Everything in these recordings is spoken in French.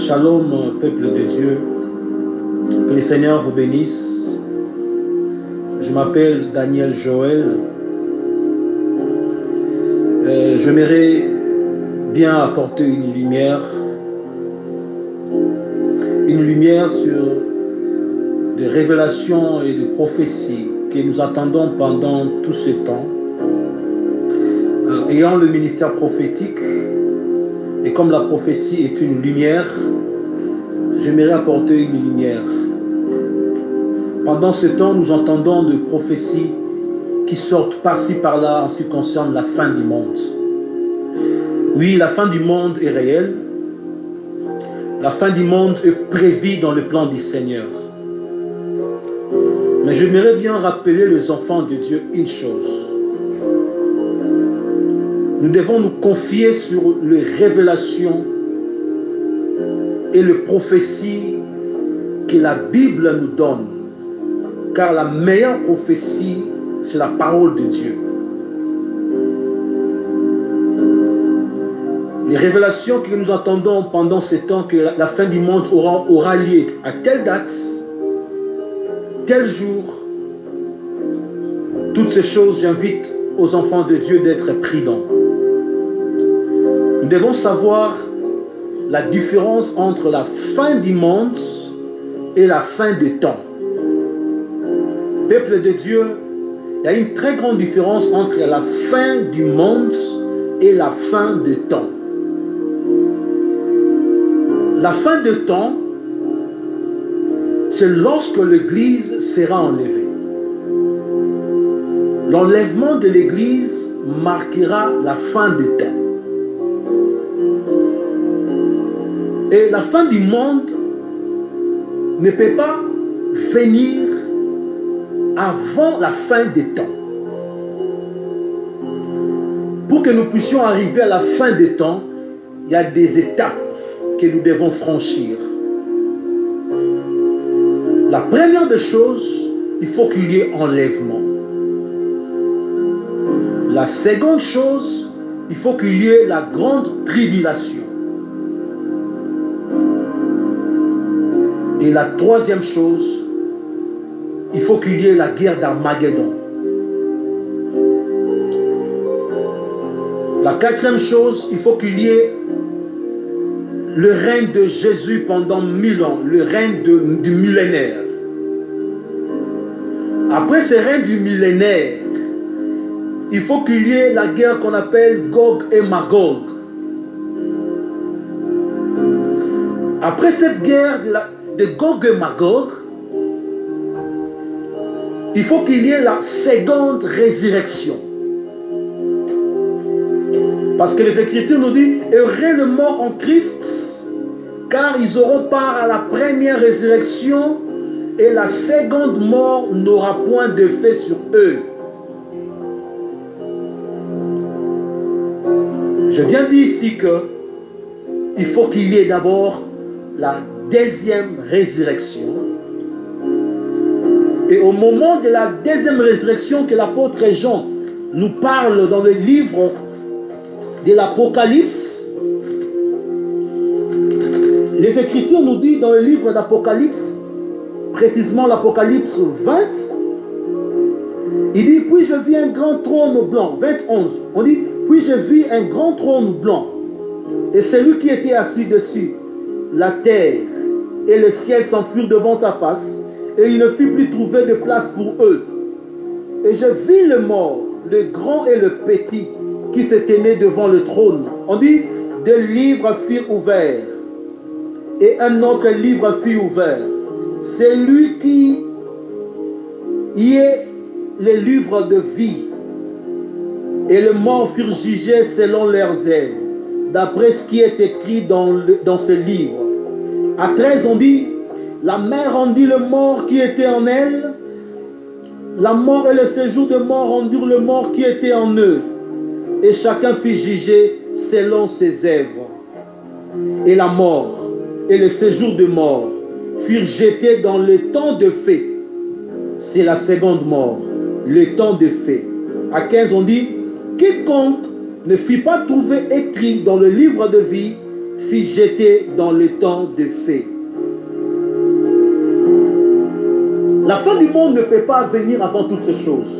Shalom, peuple de Dieu. Que le Seigneur vous bénisse. Je m'appelle Daniel Joël. J'aimerais bien apporter une lumière sur des révélations et des prophéties que nous attendons pendant tout ce temps. Ayant le ministère prophétique, et comme la prophétie est une lumière, j'aimerais apporter une lumière. Pendant ce temps, nous entendons de prophéties qui sortent par-ci par-là en ce qui concerne la fin du monde. Oui, la fin du monde est réelle. La fin du monde est prévue dans le plan du Seigneur. Mais j'aimerais bien rappeler les enfants de Dieu une chose. Nous devons nous confier sur les révélations et les prophéties que la Bible nous donne. Car la meilleure prophétie, c'est la parole de Dieu. Les révélations que nous attendons pendant ce temps, que la fin du monde aura lieu à telle date, tel jour, toutes ces choses, j'invite aux enfants de Dieu d'être prudents. Nous devons savoir la différence entre la fin du monde et la fin des temps. Peuple de Dieu, il y a une très grande différence entre la fin du monde et la fin des temps. La fin des temps, c'est lorsque l'Église sera enlevée. L'enlèvement de l'Église marquera la fin des temps. Et la fin du monde ne peut pas venir avant la fin des temps. Pour que nous puissions arriver à la fin des temps, il y a des étapes que nous devons franchir. La première des choses, il faut qu'il y ait enlèvement. La seconde chose, il faut qu'il y ait la grande tribulation. Et la troisième chose, il faut qu'il y ait la guerre d'Armageddon. La quatrième chose, il faut qu'il y ait le règne de Jésus pendant 1000 ans, le règne du millénaire. Après ce règne du millénaire, il faut qu'il y ait la guerre qu'on appelle Gog et Magog. Après cette guerre de Gog et Magog, il faut qu'il y ait la seconde résurrection. Parce que les Écritures nous disent, heureux les morts en Christ, car ils auront part à la première résurrection et la seconde mort n'aura point d'effet sur eux. Je viens dire ici que il faut qu'il y ait d'abord la deuxième résurrection. Et au moment de la deuxième résurrection que l'apôtre Jean nous parle dans le livre de l'Apocalypse, les Écritures nous disent dans le livre d'Apocalypse, précisément l'Apocalypse 20, il dit, puis je vis un grand trône blanc, 21, on dit, puis je vis un grand trône blanc, et celui qui était assis dessus, la terre et le ciel s'enfuirent devant sa face, et il ne fut plus trouvé de place pour eux. Et je vis le mort, le grand et le petit, qui se tenaient devant le trône. On dit, deux livres furent ouverts, et un autre livre fut ouvert. C'est lui qui y est le livre de vie. Et les morts furent jugés selon leurs œuvres, d'après ce qui est écrit dans ce livre. À 13, on dit, la mer rendit le mort qui était en elle, la mort et le séjour de mort rendirent le mort qui était en eux, et chacun fut jugé selon ses œuvres. Et la mort et le séjour de mort furent jetés dans le temps de feu. C'est la seconde mort, le temps de feu. À 15, on dit, quiconque ne fut pas trouvé écrit dans le livre de vie fut jeté dans le temps de feu. La fin du monde ne peut pas venir avant toutes ces choses.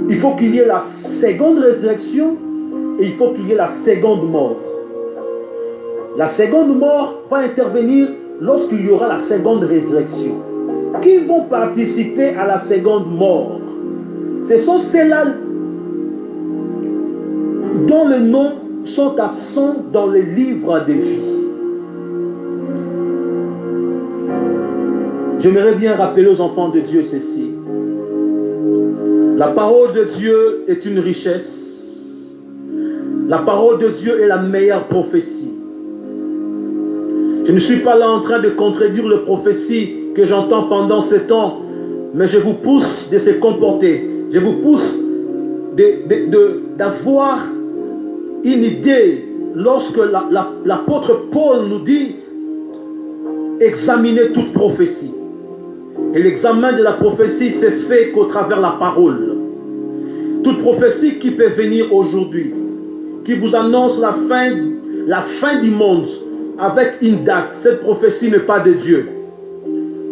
Il faut qu'il y ait la seconde résurrection et il faut qu'il y ait la seconde mort. La seconde mort va intervenir lorsqu'il y aura la seconde résurrection. Qui vont participer à la seconde mort? Ce sont ceux-là dont les noms sont absents dans le livre de vie. J'aimerais bien rappeler aux enfants de Dieu ceci. La parole de Dieu est une richesse. La parole de Dieu est la meilleure prophétie. Je ne suis pas là en train de contredire les prophéties que j'entends pendant ce temps, mais je vous pousse de se comporter. Je vous pousse d'avoir une idée lorsque l'apôtre Paul nous dit examiner toute prophétie. Et l'examen de la prophétie s'est fait qu'au travers de la parole. Toute prophétie qui peut venir aujourd'hui, qui vous annonce la fin du monde avec une date, cette prophétie n'est pas de Dieu.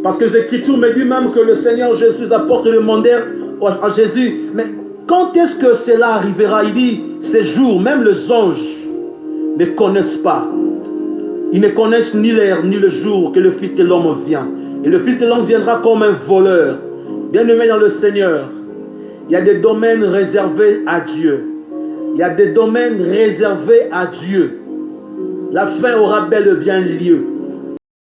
Parce que l'Écriture me dit même que le Seigneur Jésus apporte le demandèrent à Jésus. Mais quand est-ce que cela arrivera? Il dit, ces jours, même les anges ne connaissent pas. Ils ne connaissent ni l'heure ni le jour que le Fils de l'homme vient. Et le Fils de l'homme viendra comme un voleur. Bien-aimé dans le Seigneur, il y a des domaines réservés à Dieu. Il y a des domaines réservés à Dieu. La fin aura bel et bien lieu.